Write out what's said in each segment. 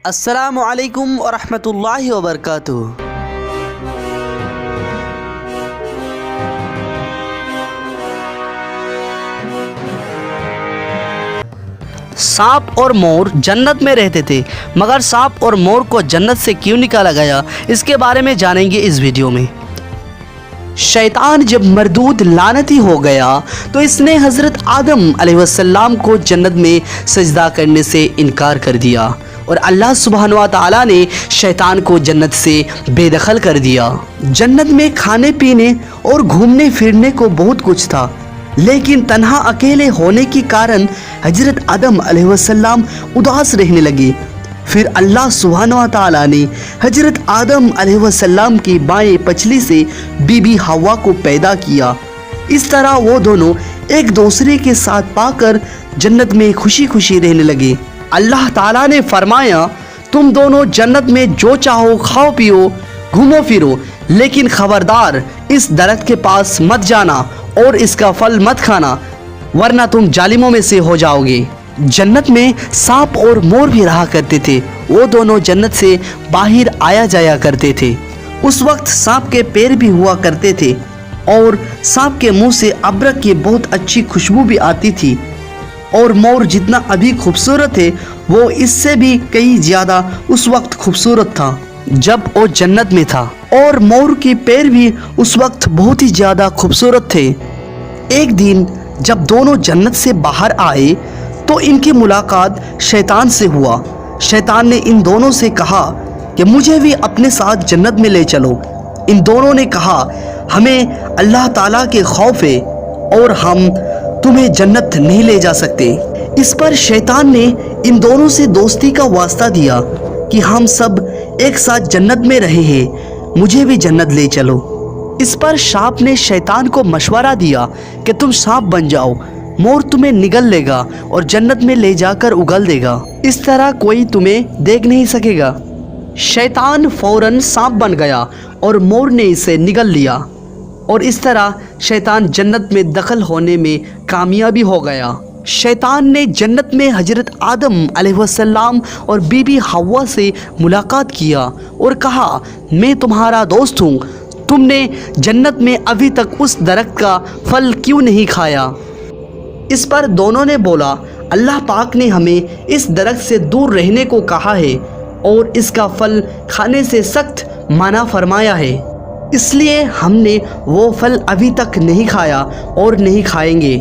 السلام علیکم ورحمۃ اللہ وبرکاتہ۔ سانپ اور مور جنت میں رہتے تھے، مگر سانپ اور مور کو جنت سے کیوں نکالا گیا، اس کے بارے میں جانیں گے اس ویڈیو میں۔ شیطان جب مردود لعنتی ہو گیا تو اس نے حضرت آدم علیہ السلام کو جنت میں سجدہ کرنے سے انکار کر دیا، اور اللہ سبحانہ و تعالیٰ نے شیطان کو جنت سے بے دخل کر دیا۔ جنت میں کھانے پینے اور گھومنے پھرنے کو بہت کچھ تھا، لیکن تنہا اکیلے ہونے کے کارن حضرت آدم علیہ السلام اداس رہنے لگے۔ پھر اللہ سبحانہ و تعالیٰ نے حضرت آدم علیہ السلام کی بائیں پچھلی سے بی بی حوا کو پیدا کیا۔ اس طرح وہ دونوں ایک دوسرے کے ساتھ پا کر جنت میں خوشی خوشی رہنے لگے۔ اللہ تعالیٰ نے فرمایا، تم دونوں جنت میں جو چاہو کھاؤ پیو، گھومو پھرو، لیکن خبردار اس درخت کے پاس مت جانا اور اس کا پھل مت کھانا، ورنہ تم ظالموں میں سے ہو جاؤ گے۔ جنت میں سانپ اور مور بھی رہا کرتے تھے، وہ دونوں جنت سے باہر آیا جایا کرتے تھے۔ اس وقت سانپ کے پیر بھی ہوا کرتے تھے، اور سانپ کے منہ سے ابرک کی بہت اچھی خوشبو بھی آتی تھی، اور مور جتنا ابھی خوبصورت ہے وہ اس سے بھی کئی زیادہ اس وقت خوبصورت تھا جب وہ جنت میں تھا، اور مور کے پیر بھی اس وقت بہت ہی زیادہ خوبصورت تھے۔ ایک دن جب دونوں جنت سے باہر آئے تو ان کی ملاقات شیطان سے ہوا۔ شیطان نے ان دونوں سے کہا کہ مجھے بھی اپنے ساتھ جنت میں لے چلو۔ ان دونوں نے کہا، ہمیں اللہ تعالیٰ کے خوف ہے اور ہم تمہیں جنت نہیں لے جا سکتے۔ اس پر شیطان نے ان دونوں سے دوستی کا واسطہ دیا کہ ہم سب ایک ساتھ جنت میں رہے ہیں، مجھے بھی جنت لے چلو۔ اس پر سانپ نے شیطان کو مشورہ دیا کہ تم سانپ بن جاؤ، مور تمہیں نگل لے گا اور جنت میں لے جا کر اگل دے گا، اس طرح کوئی تمہیں دیکھ نہیں سکے گا۔ شیطان فوراً سانپ بن گیا اور مور نے اسے نگل لیا، اور اس طرح شیطان جنت میں دخل ہونے میں کامیابی ہو گیا۔ شیطان نے جنت میں حضرت آدم علیہ السلام اور بی بی حوا سے ملاقات کیا اور کہا، میں تمہارا دوست ہوں، تم نے جنت میں ابھی تک اس درخت کا پھل کیوں نہیں کھایا؟ اس پر دونوں نے بولا، اللہ پاک نے ہمیں اس درخت سے دور رہنے کو کہا ہے اور اس کا پھل کھانے سے سخت منع فرمایا ہے، اس لیے ہم نے وہ پھل ابھی تک نہیں کھایا اور نہیں کھائیں گے۔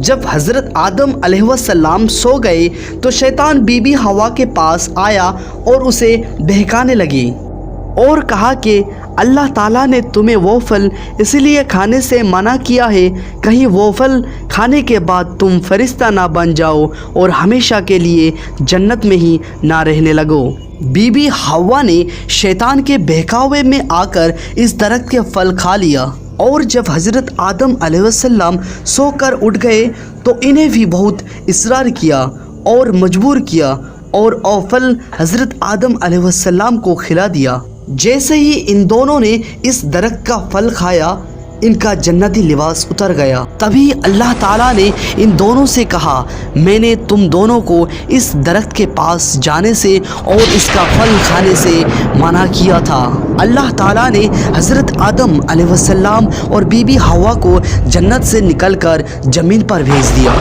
جب حضرت آدم علیہ السلام سو گئے تو شیطان بی بی حوا کے پاس آیا اور اسے بہکانے لگی اور کہا کہ اللہ تعالیٰ نے تمہیں وہ پھل اس لیے کھانے سے منع کیا ہے، کہیں وہ پھل کھانے کے بعد تم فرشتہ نہ بن جاؤ اور ہمیشہ کے لیے جنت میں ہی نہ رہنے لگو۔ بی بی حوا نے شیطان کے بہکاوے میں آ کر اس درخت کے پھل کھا لیا، اور جب حضرت آدم علیہ السلام سو کر اٹھ گئے تو انہیں بھی بہت اصرار کیا اور مجبور کیا، اور وہ پھل حضرت آدم علیہ السلام کو کھلا دیا۔ جیسے ہی ان دونوں نے اس درخت کا پھل کھایا، ان کا جنتی لباس اتر گیا۔ تبھی اللہ تعالیٰ نے ان دونوں سے کہا، میں نے تم دونوں کو اس درخت کے پاس جانے سے اور اس کا پھل کھانے سے منع کیا تھا۔ اللہ تعالیٰ نے حضرت آدم علیہ السلام اور بی بی حوا کو جنت سے نکل کر زمین پر بھیج دیا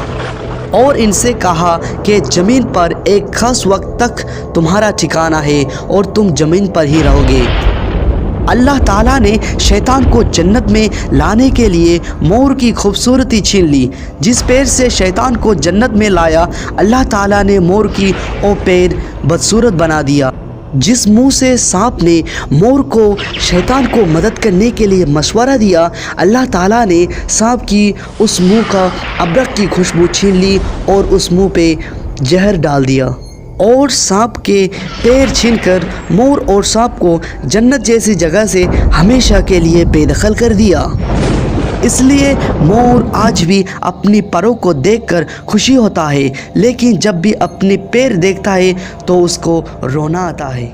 اور ان سے کہا کہ زمین پر ایک خاص وقت تک تمہارا ٹھکانہ ہے اور تم زمین پر ہی رہو گے۔ اللہ تعالیٰ نے شیطان کو جنت میں لانے کے لیے مور کی خوبصورتی چھین لی۔ جس پیر سے شیطان کو جنت میں لایا، اللہ تعالیٰ نے مور کی وہ پیر بدصورت بنا دیا۔ جس منہ سے سانپ نے مور کو شیطان کو مدد کرنے کے لیے مشورہ دیا، اللہ تعالیٰ نے سانپ کی اس منہ کا ابرک کی خوشبو چھین لی اور اس منہ پہ زہر ڈال دیا، اور سانپ کے پیر چھین کر مور اور سانپ کو جنت جیسی جگہ سے ہمیشہ کے لیے بے دخل کر دیا۔ اس لیے مور آج بھی اپنی پروں کو دیکھ کر خوشی ہوتا ہے، لیکن جب بھی اپنے پیر دیکھتا ہے تو اس کو رونا آتا ہے۔